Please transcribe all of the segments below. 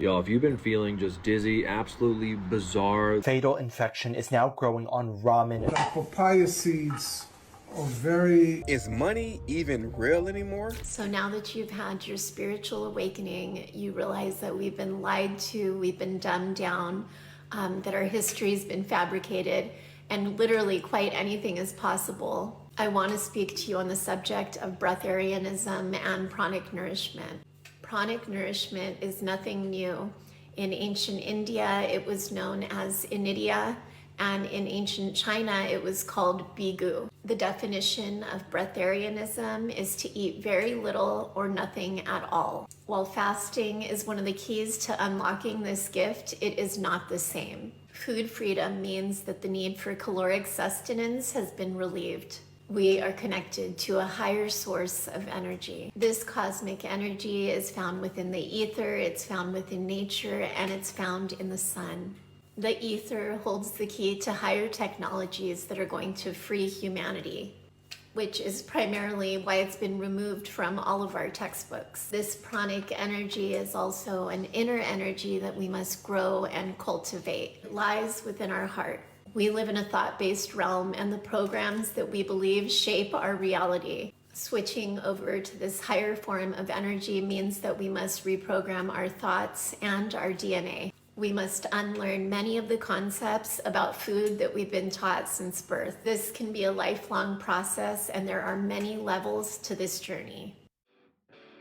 Yo, if you've been feeling just dizzy, absolutely bizarre, Fatal infection is now growing on ramen. The papaya seeds are very... Is money even real anymore? So now that you've had your spiritual awakening, you realize that we've been lied to, we've been dumbed down, that our history's been fabricated, and literally quite anything is possible. I want to speak to you on the subject of breatharianism and pranic nourishment. Pranic nourishment is nothing new. In ancient India, it was known as inidia, and in ancient China, it was called bigu. The definition of breatharianism is to eat very little or nothing at all. While fasting is one of the keys to unlocking this gift, it is not the same. Food freedom means that the need for caloric sustenance has been relieved. We are connected to a higher source of energy. This cosmic energy is found within the ether, it's found within nature, and it's found in the sun. The ether holds the key to higher technologies that are going to free humanity, which is primarily why it's been removed from all of our textbooks. This pranic energy is also an inner energy that we must grow and cultivate. It lies within our heart. We live in a thought-based realm, and the programs that we believe shape our reality. Switching over to this higher form of energy means that we must reprogram our thoughts and our DNA. We must unlearn many of the concepts about food that we've been taught since birth. This can be a lifelong process, and there are many levels to this journey.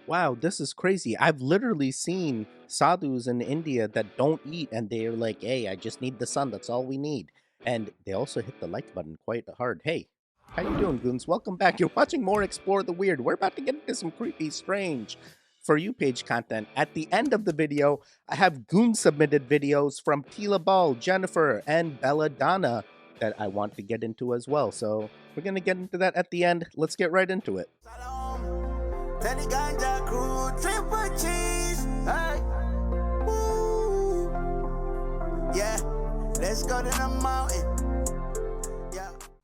Wow, this is crazy. I've literally seen sadhus in India that don't eat, and they're like, hey, I just need the sun. That's all we need. And they also hit the like button quite hard. Hey, how you doing, goons? Welcome back. You're watching more Explore the Weird. We're about to get into some creepy, strange For You page content. At the end of the video, I have goon-submitted videos from Tila Ball, Jennifer, and Belladonna that I want to get into as well. So we're going to get into that at the end. Let's get right into it. Yeah, let's go to the mountain.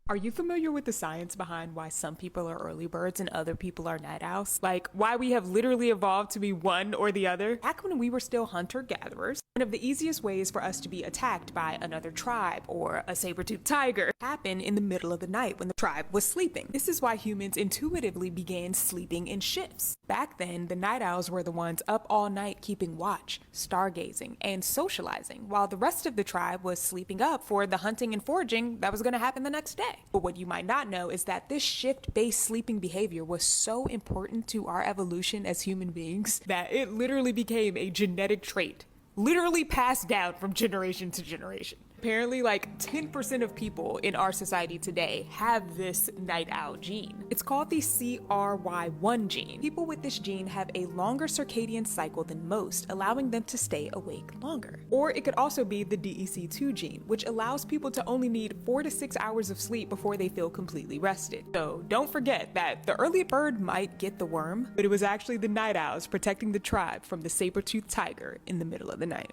Are you familiar with the science behind why some people are early birds and other people are night owls? Like why we have literally evolved to be one or the other? Back when we were still hunter-gatherers, one of the easiest ways for us to be attacked by another tribe or a saber-toothed tiger happened in the middle of the night when the tribe was sleeping. This is why humans intuitively began sleeping in shifts. Back then, the night owls were the ones up all night keeping watch, stargazing, and socializing, while the rest of the tribe was sleeping up for the hunting and foraging that was going to happen the next day. But what you might not know is that this shift-based sleeping behavior was so important to our evolution as human beings that it literally became a genetic trait, literally passed down from generation to generation. Apparently, like 10% of people in our society today have this night owl gene. It's called the CRY1 gene. People with this gene have a longer circadian cycle than most, allowing them to stay awake longer. Or it could also be the DEC2 gene, which allows people to only need 4 to 6 hours of sleep before they feel completely rested. So don't forget that the early bird might get the worm, but it was actually the night owls protecting the tribe from the saber-toothed tiger in the middle of the night.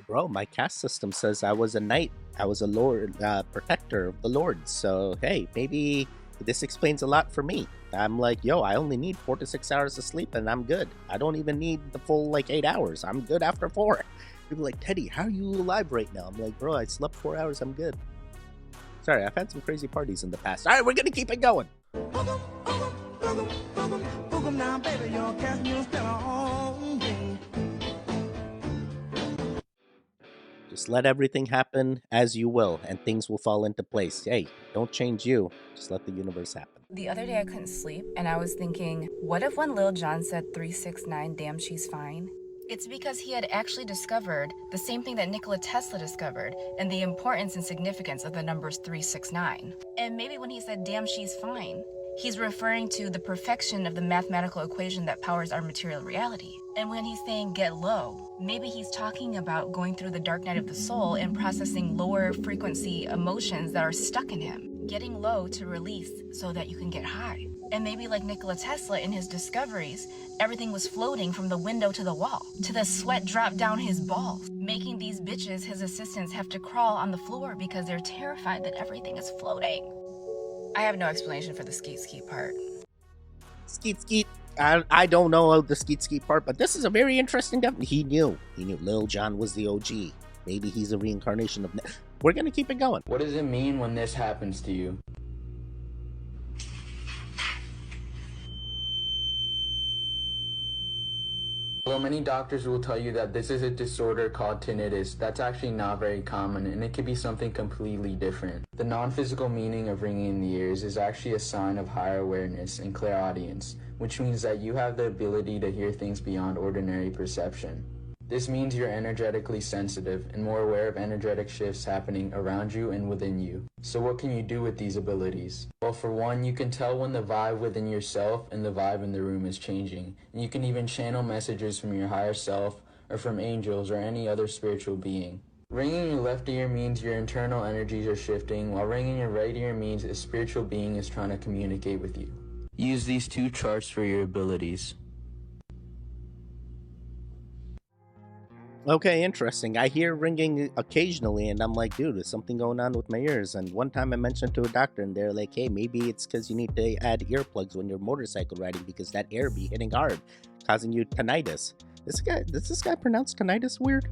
Bro, my caste system says I was a knight. I was a lord, protector of the lords. So, hey, maybe this explains a lot for me. I'm like, yo, I only need 4 to 6 hours of sleep and I'm good. I don't even need the full, 8 hours. I'm good after 4. People are like, Teddy, how are you alive right now? I'm like, bro, I slept 4 hours. I'm good. Sorry, I've had some crazy parties in the past. All right, we're going to keep it going. Just let everything happen as you will, and things will fall into place. Hey, don't change you. Just let the universe happen. The other day I couldn't sleep, and I was thinking, what if when Lil Jon said 369, damn, she's fine? It's because he had actually discovered the same thing that Nikola Tesla discovered, and the importance and significance of the numbers 369. And maybe when he said, damn, she's fine, he's referring to the perfection of the mathematical equation that powers our material reality. And when he's saying get low, maybe he's talking about going through the dark night of the soul and processing lower frequency emotions that are stuck in him. Getting low to release so that you can get high. And maybe like Nikola Tesla in his discoveries, everything was floating from the window to the wall, to the sweat drop down his balls, making these bitches, his assistants, have to crawl on the floor because they're terrified that everything is floating. I have no explanation for the skeet skeet part. Skeet skeet. I don't know the skeet skeet part, but this is a very interesting He knew Lil Jon was the OG. Maybe he's a reincarnation of we're gonna keep it going. What does it mean when this happens to you? Although many doctors will tell you that this is a disorder called tinnitus, that's actually not very common, and it could be something completely different. The non-physical meaning of ringing in the ears is actually a sign of higher awareness and clairaudience, which means that you have the ability to hear things beyond ordinary perception. This means you're energetically sensitive and more aware of energetic shifts happening around you and within you. So what can you do with these abilities? Well, for one, you can tell when the vibe within yourself and the vibe in the room is changing. And you can even channel messages from your higher self or from angels or any other spiritual being. Ringing your left ear means your internal energies are shifting, while ringing your right ear means a spiritual being is trying to communicate with you. Use these two charts for your abilities. Okay, interesting. I hear ringing occasionally, and I'm like, dude, there's something going on with my ears. And one time I mentioned to a doctor, and they're like, hey, maybe it's because you need to add earplugs when you're motorcycle riding because that air be hitting hard, causing you tinnitus. Does this guy pronounce tinnitus weird?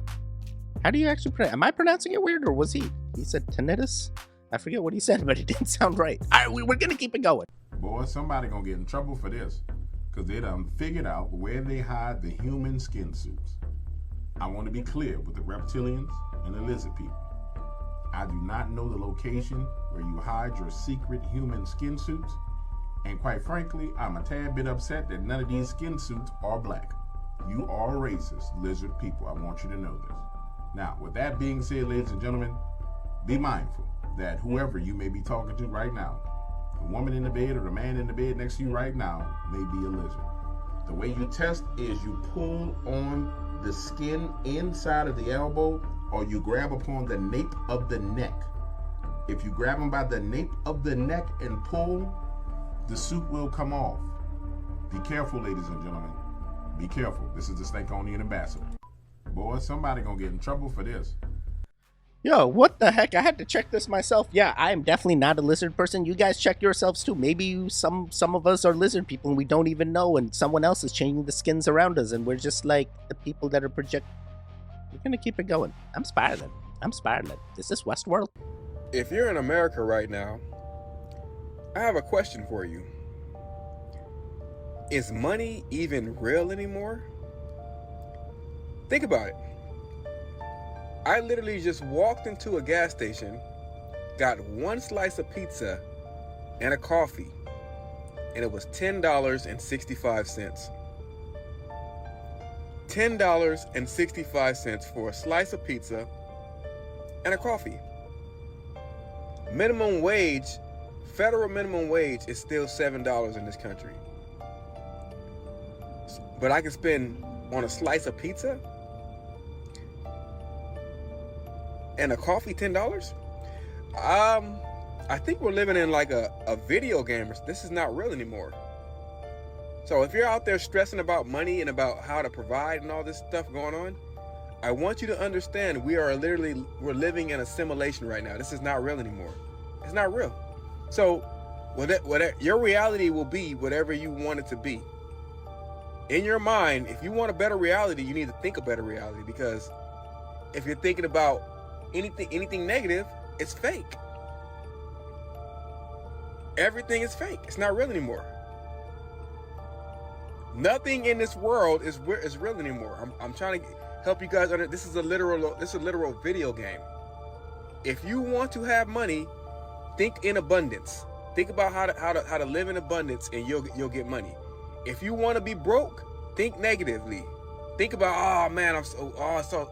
How do you actually pronounce? Am I pronouncing it weird, or was he? He said tinnitus? I forget what he said, but it didn't sound right. All right, we're gonna keep it going. Boy, somebody gonna get in trouble for this, because they done figured out where they hide the human skin suits. I want to be clear with the reptilians and the lizard people. I do not know the location where you hide your secret human skin suits, and quite frankly, I'm a tad bit upset that none of these skin suits are black. You are racist, lizard people. I want you to know this. Now, with that being said, ladies and gentlemen, be mindful that whoever you may be talking to right now, the woman in the bed or the man in the bed next to you right now, may be a lizard. The way you test is you pull on the skin inside of the elbow, or you grab upon the nape of the neck. If you grab them by the nape of the neck and pull, the suit will come off. Be careful, ladies and gentlemen. Be careful. This is the Silicone-Free ambassador. Boy, somebody gonna get in trouble for this. Yo, what the heck? I had to check this myself. Yeah, I am definitely not a lizard person. You guys check yourselves too. Maybe some of us are lizard people and we don't even know, and someone else is changing the skins around us, and we're just like the people that are We're gonna keep it going. I'm spiraling. Is this Westworld? If you're in America right now, I have a question for you. Is money even real anymore? Think about it. I literally just walked into a gas station, got one slice of pizza and a coffee, and it was $10.65. $10.65 for a slice of pizza and a coffee. Minimum wage, federal minimum wage is still $7 in this country. But I can spend on a slice of pizza and a coffee $10? I think we're living in like a video game. This is not real anymore. So if you're out there stressing about money and about how to provide and all this stuff going on, I want you to understand we're living in a simulation right now. This is not real anymore. It's not real. So whatever your reality will be, whatever you want it to be. In your mind, if you want a better reality, you need to think a better reality, because if you're thinking about anything negative, it's fake. Everything is fake. It's not real anymore. Nothing in this world is real anymore. I'm trying to help you guys understand. This is a literal video game. If you want to have money, think in abundance. Think about how to live in abundance, and you'll get money. If you want to be broke, think negatively. Think about, oh man,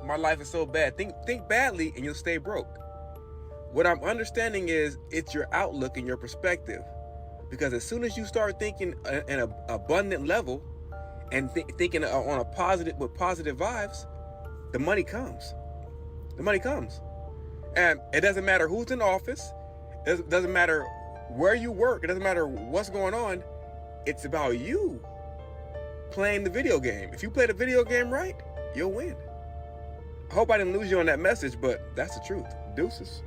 my life is so bad. Think badly, and you'll stay broke. What I'm understanding is it's your outlook and your perspective. Because as soon as you start thinking in an abundant level and thinking on a positive, with positive vibes, the money comes. The money comes. And it doesn't matter who's in office. It doesn't matter where you work. It doesn't matter what's going on. It's about you playing the video game. If you play the video game right, you'll win. I hope I didn't lose you on that message, but that's the truth. Deuces.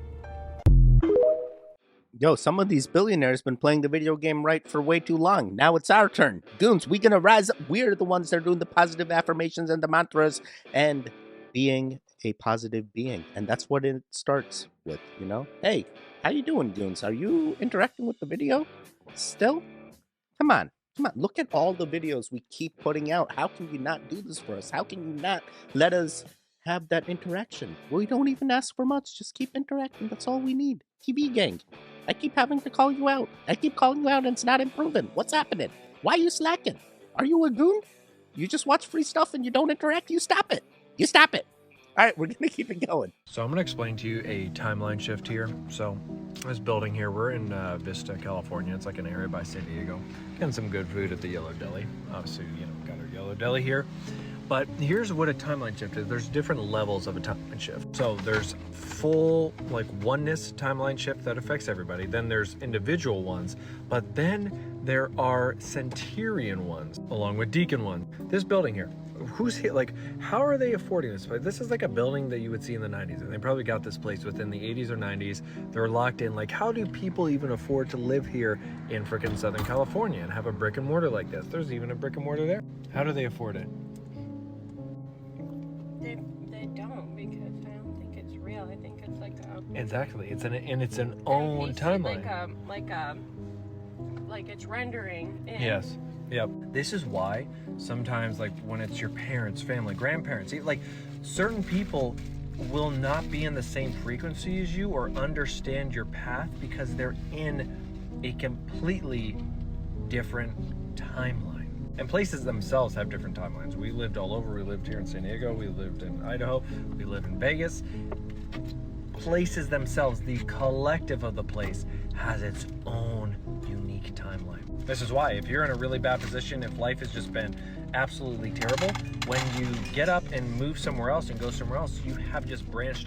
Yo, some of these billionaires been playing the video game right for way too long. Now it's our turn. Goons, we gonna rise up. We're the ones that are doing the positive affirmations and the mantras and being a positive being. And that's what it starts with, you know? Hey, how you doing, Goons? Are you interacting with the video still? Come on. Come on. Look at all the videos we keep putting out. How can you not do this for us? How can you not let us have that interaction? We don't even ask for much. Just keep interacting. That's all we need. TV gang. I keep having to call you out. I keep calling you out and it's not improving. What's happening? Why are you slacking? Are you a goon? You just watch free stuff and you don't interact? You stop it. You stop it. All right, we're going to keep it going. So I'm going to explain to you a timeline shift here. So this building here, we're in Vista, California. It's like an area by San Diego. Getting some good food at the Yellow Deli. Obviously, you know, got our Yellow Deli here. But here's what a timeline shift is. There's different levels of a timeline shift. So there's full, like, oneness timeline shift that affects everybody. Then there's individual ones. But then there are centurion ones, along with deacon ones. This building here, who's here? Like, how are they affording this? This is like a building that you would see in the 90s. And they probably got this place within the 80s or 90s. They're locked in. Like, how do people even afford to live here in frickin' Southern California and have a brick and mortar like this? There's even a brick and mortar there. How do they afford it? They don't, because I don't think it's real. I think it's like a... Exactly. It's an own timeline. Like it's rendering in. Yes. Yep. This is why sometimes, like, when it's your parents, family, grandparents, like, certain people will not be in the same frequency as you or understand your path because they're in a completely different timeline. And places themselves have different timelines. We lived all over. We lived here in San Diego. We lived in Idaho. We live in Vegas. Places themselves, the collective of the place, has its own unique timeline. This is why, if you're in a really bad position, if life has just been absolutely terrible, when you get up and move somewhere else and go somewhere else, you have just branched.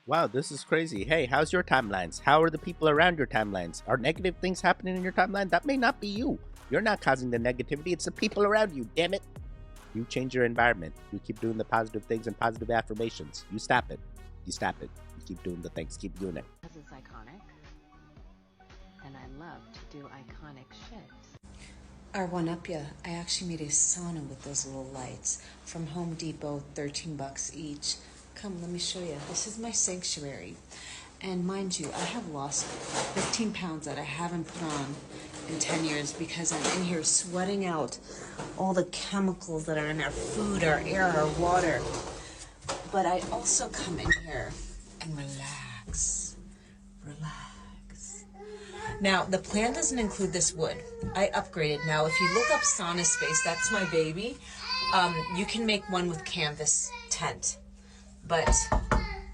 Wow, this is crazy. Hey, how's your timelines? How are the people around your timelines? Are negative things happening in your timeline? That may not be you. You're not causing the negativity. It's the people around you, damn it. You change your environment. You keep doing the positive things and positive affirmations. You stop it. You stop it. You keep doing the things. Keep doing it. Because it's iconic. And I love to do iconic shit. Our one-up-ya, I actually made a sauna with those little lights from Home Depot, $13 each. Come, let me show you. This is my sanctuary. And mind you, I have lost 15 pounds that I haven't put on in 10 years because I'm in here sweating out all the chemicals that are in our food, our air, our water. But I also come in here and relax. Relax. Now, the plan doesn't include this wood. I upgraded. Now, if you look up Sauna Space, that's my baby. You can make one with canvas tent. But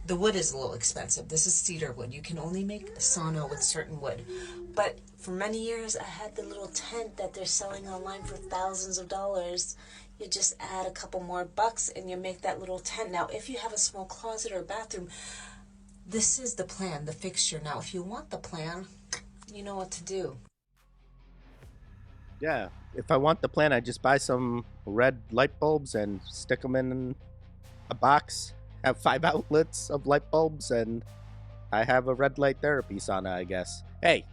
the wood is a little expensive. This is cedar wood. You can only make a sauna with certain wood. But for many years, I had the little tent that they're selling online for thousands of dollars. You just add a couple more bucks and you make that little tent. Now, if you have a small closet or a bathroom, this is the plan, the fixture. Now, if you want the plan, you know what to do. Yeah, if I want the plan, I just buy some red light bulbs and stick them in a box. Have 5 outlets of light bulbs, and I have a red light therapy sauna, I guess. Hey,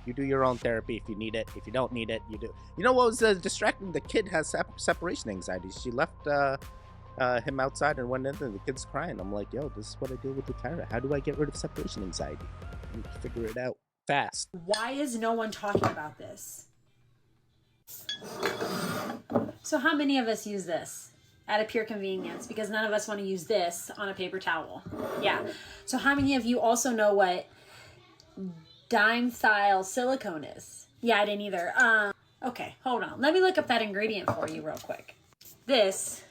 you do your own therapy if you need it. If you don't need it, you do. You know what was distracting? The kid has separation anxiety. She left him outside and went in, and the kid's crying. I'm like, yo, this is what I deal with Tyra. How do I get rid of separation anxiety? I need to figure it out fast. Why is no one talking about this? So how many of us use this? Out of pure convenience, because none of us want to use this on a paper towel. Yeah. So how many of you also know what dimethyl silicone is? Yeah, I didn't either. Okay, hold on. Let me look up that ingredient for you real quick. This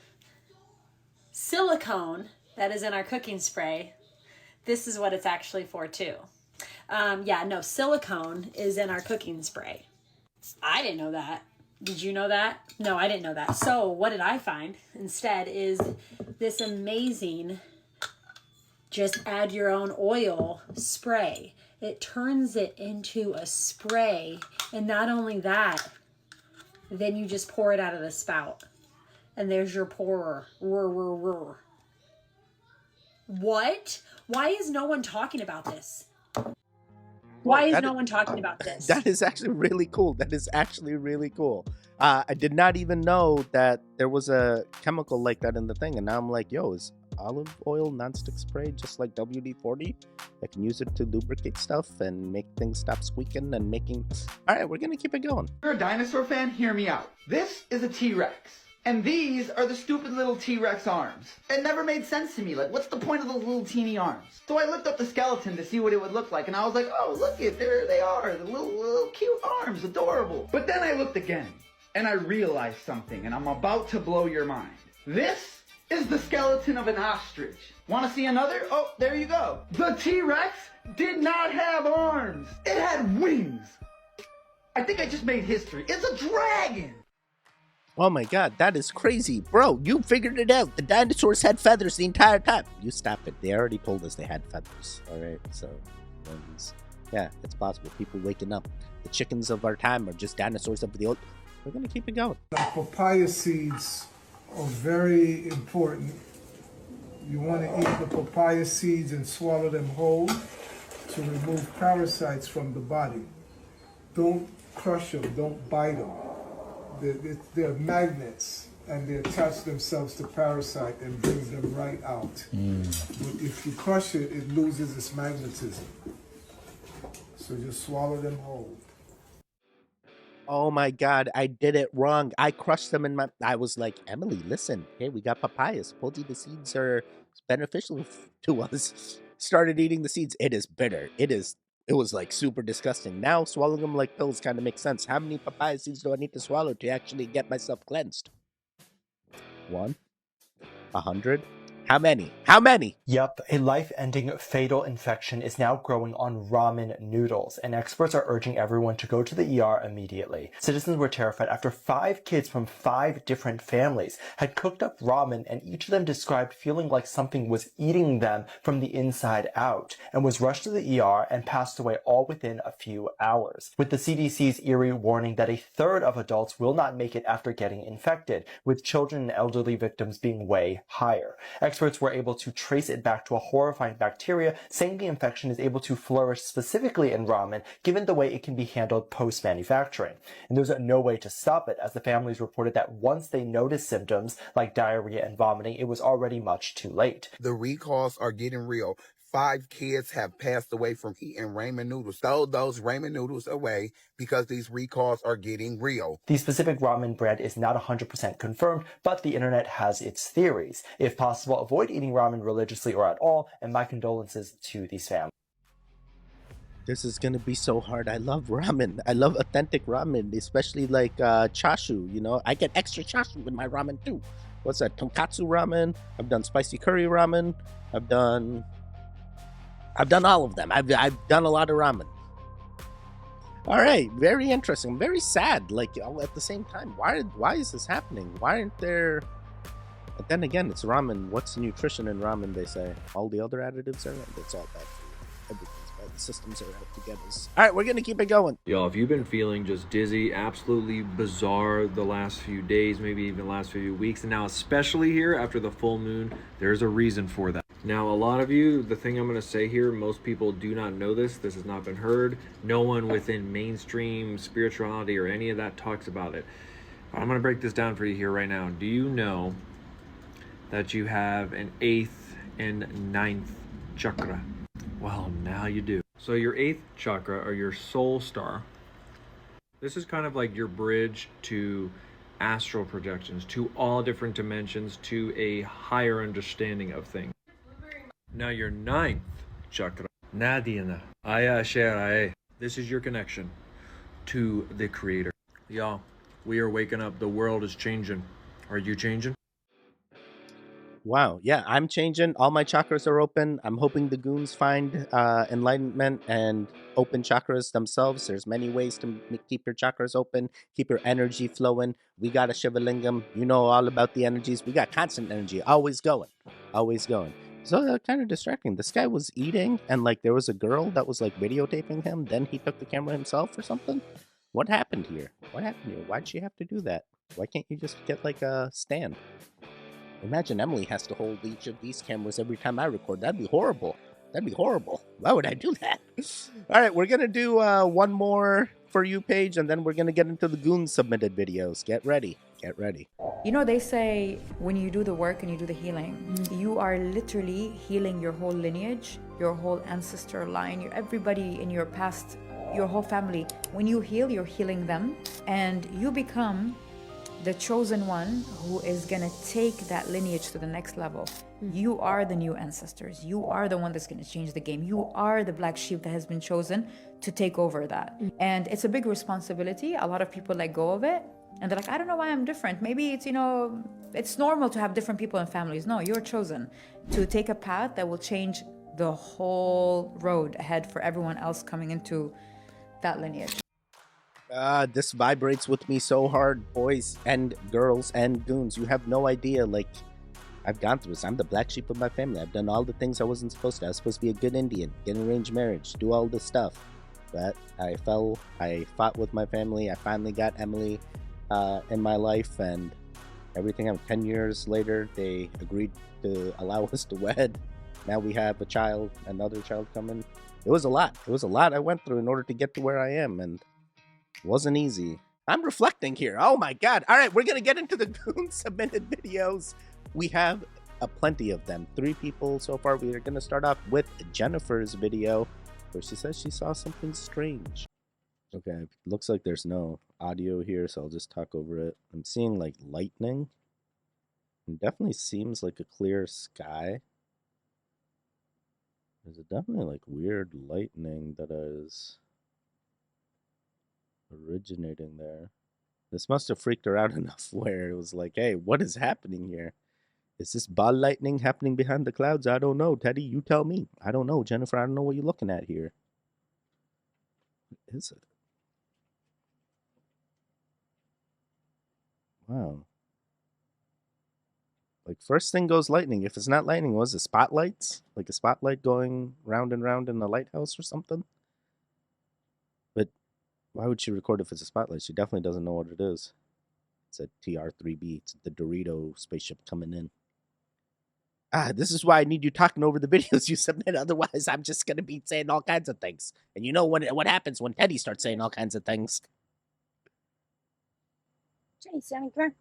silicone that is in our cooking spray, this is what it's actually for too. Silicone is in our cooking spray. I didn't know that. Did you know that? No, I didn't know that. So what did I find instead is this amazing just add your own oil spray. It turns it into a spray. And not only that, then you just pour it out of the spout. And there's your pourer. What? Why is no one talking about this? Why is no one talking about this? That is actually really cool. That is actually really cool. I did not even know that there was a chemical like that in the thing, and now I'm like, yo, is olive oil nonstick spray just like WD-40? I can use it to lubricate stuff and make things stop squeaking and making... All right, we're gonna keep it going. If you're a dinosaur fan, hear me out. This is a T-Rex. And these are the stupid little T-Rex arms. It never made sense to me. Like, what's the point of those little teeny arms? So I looked up the skeleton to see what it would look like, and I was like, oh, look it, there they are, the little cute arms, adorable. But then I looked again, and I realized something, and I'm about to blow your mind. This is the skeleton of an ostrich. Want to see another? Oh, there you go. The T-Rex did not have arms. It had wings. I think I just made history. It's a dragon. Oh my god, that is crazy. Bro, you figured it out. The dinosaurs had feathers the entire time. You stop it. They already told us they had feathers. Alright, so, yeah, it's possible. People waking up. The chickens of our time are just dinosaurs of the old... We're gonna keep it going. Papaya seeds are very important. You want to eat the papaya seeds and swallow them whole to remove parasites from the body. Don't crush them, don't bite them. They're magnets, and they attach themselves to parasite and brings them right out. But if you crush it, it loses its magnetism. So just swallow them whole. Oh my god, I did it wrong. I crushed them in my... I was like, Emily, listen. Hey, we got papayas. Supposedly the seeds are beneficial to us. Started eating the seeds. It is bitter. It was like super disgusting. Now swallowing them like pills kind of makes sense. How many papaya seeds do I need to swallow to actually get myself cleansed? 1? 100? How many? How many? Yep, a life-ending fatal infection is now growing on ramen noodles, and experts are urging everyone to go to the ER immediately. Citizens were terrified after 5 kids from 5 different families had cooked up ramen, and each of them described feeling like something was eating them from the inside out, and was rushed to the ER and passed away all within a few hours, with the CDC's eerie warning that a third of adults will not make it after getting infected, with children and elderly victims being way higher. Experts were able to trace it back to a horrifying bacteria, saying the infection is able to flourish specifically in ramen, given the way it can be handled post-manufacturing. And there's no way to stop it, as the families reported that once they noticed symptoms like diarrhea and vomiting, it was already much too late. The recalls are getting real. 5 kids have passed away from eating ramen noodles. Throw those ramen noodles away because these recalls are getting real. The specific ramen brand is not 100% confirmed, but the internet has its theories. If possible, avoid eating ramen religiously or at all, and my condolences to these families. This is gonna be so hard. I love ramen. I love authentic ramen, especially like chashu, you know? I get extra chashu in my ramen too. What's that? Tonkatsu ramen. I've done spicy curry ramen. I've done all of them. I've done a lot of ramen. All right, very interesting. I'm very sad. Like at the same time, why is this happening? Why aren't there? But then again, it's ramen. What's nutrition in ramen? They say all the other additives are. It's all bad for you. Everything's bad. The systems are out to get us. All right, we're gonna keep it going. Y'all, if you've been feeling just dizzy, absolutely bizarre the last few days, maybe even the last few weeks, and now especially here after the full moon, there's a reason for that. Now, a lot of you, the thing I'm going to say here, most people do not know this. This has not been heard. No one within mainstream spirituality or any of that talks about it. But I'm going to break this down for you here right now. Do you know that you have an 8th and 9th chakra? Well, now you do. So your 8th chakra, or your soul star, this is kind of like your bridge to astral projections, to all different dimensions, to a higher understanding of things. Now your 9th chakra, Nadina, Aya Sherae. This is your connection to the Creator. Y'all, we are waking up. The world is changing. Are you changing? Wow, yeah, I'm changing. All my chakras are open. I'm hoping the goons find enlightenment and open chakras themselves. There's many ways to keep your chakras open, keep your energy flowing. We got a Shivalingam. You know all about the energies. We got constant energy, always going, always going. So kind of distracting. This guy was eating, and like there was a girl that was like videotaping him. Then he took the camera himself or something. What happened here? What happened here? Why'd she have to do that? Why can't you just get like a stand? Imagine Emily has to hold each of these cameras every time I record. That'd be horrible. That'd be horrible. Why would I do that? All right, we're gonna do one more for you, Paige, and then we're gonna get into the goon submitted videos. Get ready. Get ready. You know, they say when you do the work and you do the healing, you are literally healing your whole lineage, your whole ancestor line, everybody in your past, your whole family. When you heal, you're healing them, and you become the chosen one who is gonna take that lineage to the next level. You are the new ancestors. You are the one that's gonna change the game. You are the black sheep that has been chosen to take over that. And it's a big responsibility. A lot of people let go of it. And they're like, I don't know why I'm different. Maybe it's, it's normal to have different people in families. No, you're chosen to take a path that will change the whole road ahead for everyone else coming into that lineage. This vibrates with me so hard, boys and girls and goons. You have no idea. Like, I've gone through this. I'm the black sheep of my family. I've done all the things I wasn't supposed to. I was supposed to be a good Indian, get an arranged marriage, do all this stuff. But I fought with my family. I finally got Emily in my life, and everything. 10 years later, they agreed to allow us to wed. Now we have a child, another child coming. It was a lot. It was a lot I went through in order to get to where I am, and it wasn't easy. I'm reflecting here. Oh my God. All right, we're going to get into the goon submitted videos. We have plenty of them. 3 people so far. We are going to start off with Jennifer's video where she says she saw something strange. Okay, looks like there's no audio here, so I'll just talk over it. I'm seeing like lightning. It definitely seems like a clear sky. There's definitely like weird lightning that is originating there. This must have freaked her out enough where it was like, hey, what is happening here? Is this ball lightning happening behind the clouds? I don't know, Teddy. You tell me. I don't know, Jennifer. I don't know what you're looking at here. What is it? Wow. Like, first thing goes lightning. If it's not lightning, was it spotlights? Like a spotlight going round and round in a lighthouse or something? But why would she record if it's a spotlight? She definitely doesn't know what it is. It's a TR-3B. It's the Dorito spaceship coming in. This is why I need you talking over the videos you submit. Otherwise, I'm just going to be saying all kinds of things. And you know what happens when Teddy starts saying all kinds of things. Jason, come on.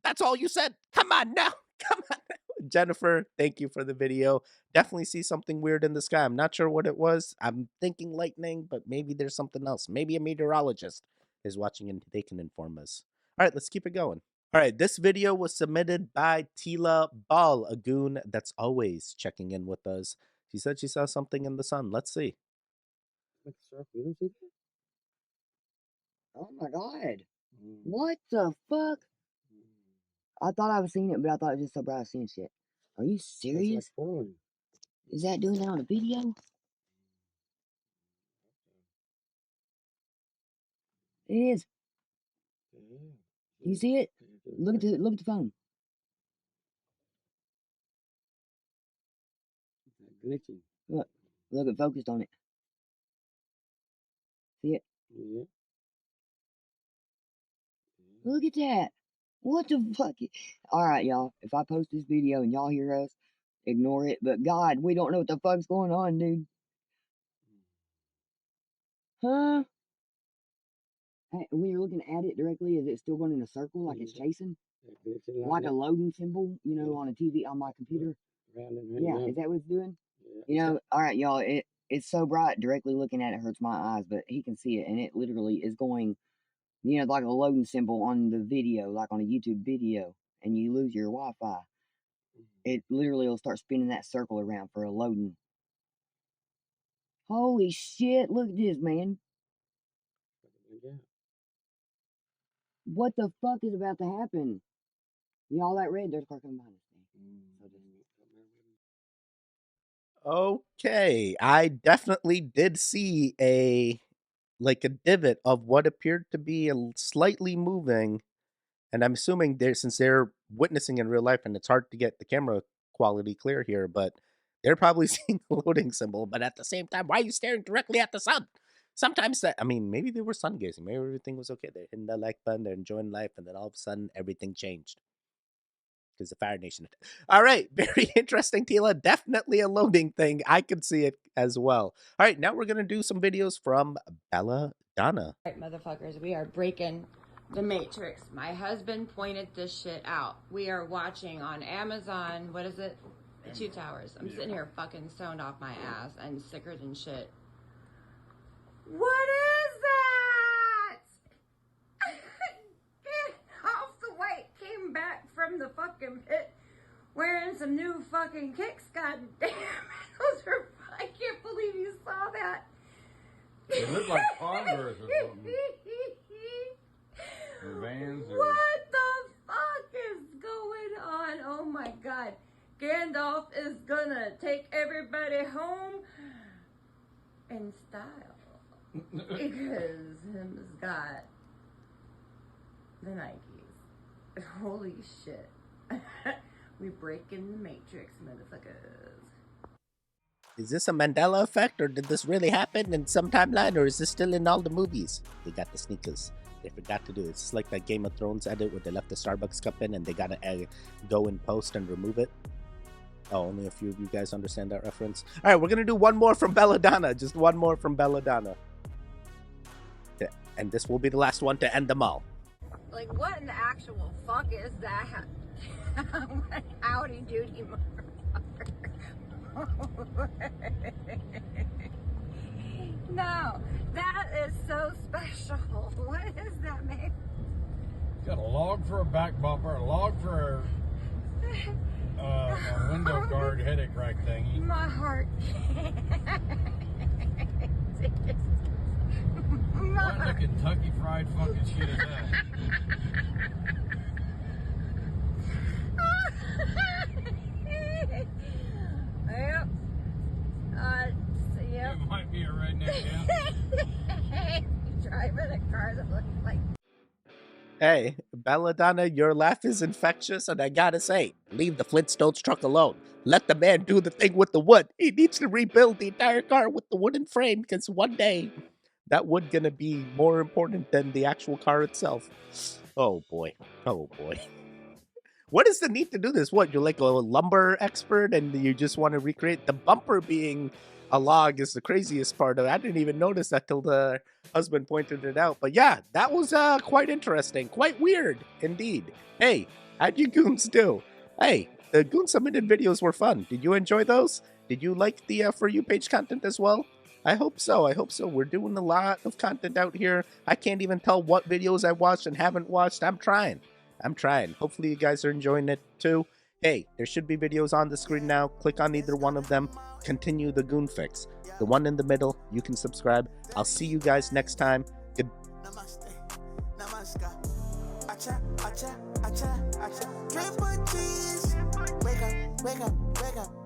That's all you said. Come on now. Come on now. Jennifer, thank you for the video. Definitely see something weird in the sky. I'm not sure what it was. I'm thinking lightning, but maybe there's something else. Maybe a meteorologist is watching and they can inform us. All right, let's keep it going. All right, this video was submitted by Tila Ball, a goon that's always checking in with us. She said she saw something in the sun. Let's see. Oh my God. What the fuck? I thought I was seeing it, but I thought it was just so bright seeing shit. Are you serious? Is that doing that on a video? It is. You see it? Look at the phone. Glitching. Look, it focused on it. See it? Yeah. Look at that. What the fuck? Alright, y'all. If I post this video and y'all hear us, ignore it. But God, we don't know what the fuck's going on, dude. Huh? Hey, when you're looking at it directly, is it still going in a circle like it's chasing? Like a loading symbol, on a TV, on my computer? Yeah, is that what it's doing? Alright, y'all, it's so bright, directly looking at it hurts my eyes, but he can see it, and it literally is going, like a loading symbol on the video, like on a YouTube video, and you lose your Wi-Fi. It literally will start spinning that circle around for a loading. Holy shit, look at this, man. What the fuck is about to happen? Y'all that red, there's a car coming behind us. Okay, I definitely did see a divot of what appeared to be slightly moving, and I'm assuming since they're witnessing in real life, and it's hard to get the camera quality clear here, but they're probably seeing a loading symbol. But at the same time, why are you staring directly at the sun? Sometimes maybe they were sun gazing, maybe everything was okay. They're hitting the like button, they're enjoying life, and then all of a sudden everything changed. because the Fire Nation. All right, very interesting, Tila. Definitely a loading thing. I could see it as well. All right, now we're going to do some videos from Bella Donna. All right, motherfuckers, we are breaking the Matrix. My husband pointed this shit out. We are watching on Amazon, what is it? The Two Towers. I'm sitting here fucking stoned off my ass and sicker than shit. What is that? Get off the white, came back from the fucking pit wearing some new fucking kicks, god damn. Those are, I can't believe you saw that. They look like Converse or something. Or Vans or... What the fuck is going on? Oh my god. Gandalf is gonna take everybody home in style. Because him's got the Nikes. Holy shit. We breaking the Matrix, motherfuckers. Is this a Mandela effect, or did this really happen in some timeline, or is this still in all the movies? They got the sneakers. They forgot to do it. It's like that Game of Thrones edit where they left the Starbucks cup in and they gotta go in post and remove it. Oh, only a few of you guys understand that reference. All right, we're gonna do one more from Belladonna. Just one more from Belladonna. And this will be the last one to end them all. Like, what in the actual fuck is that? Howdy doody, motherfucker. No, that is so special. What is that, man? Got a log for a back bumper, a log for a window guard headache rack thingy. My heart. What the Kentucky Fried fucking shit is that? Yep. Yep. You might be a redneck, yeah. Driving a car that looks like. Hey, Belladonna, your laugh is infectious, and I gotta say, leave the Flintstones truck alone. Let the man do the thing with the wood. He needs to rebuild the entire car with the wooden frame, because one day, that wood gonna be more important than the actual car itself. Oh boy. Oh boy. What is the need to do this? What, you're like a lumber expert and you just want to recreate the bumper being a log is the craziest part of it. I didn't even notice that till the husband pointed it out. But yeah, that was quite interesting. Quite weird, indeed. Hey, how'd you goons do? Hey, the goon submitted videos were fun. Did you enjoy those? Did you like the For You page content as well? I hope so. I hope so. We're doing a lot of content out here. I can't even tell what videos I watched and haven't watched. I'm trying. Hopefully you guys are enjoying it too. Hey, there should be videos on the screen now. click on either one of them. Continue the Goon Fix. The one in the middle, you can subscribe. I'll see you guys next time. Good. Triple cheese. Wake up, wake up, wake up.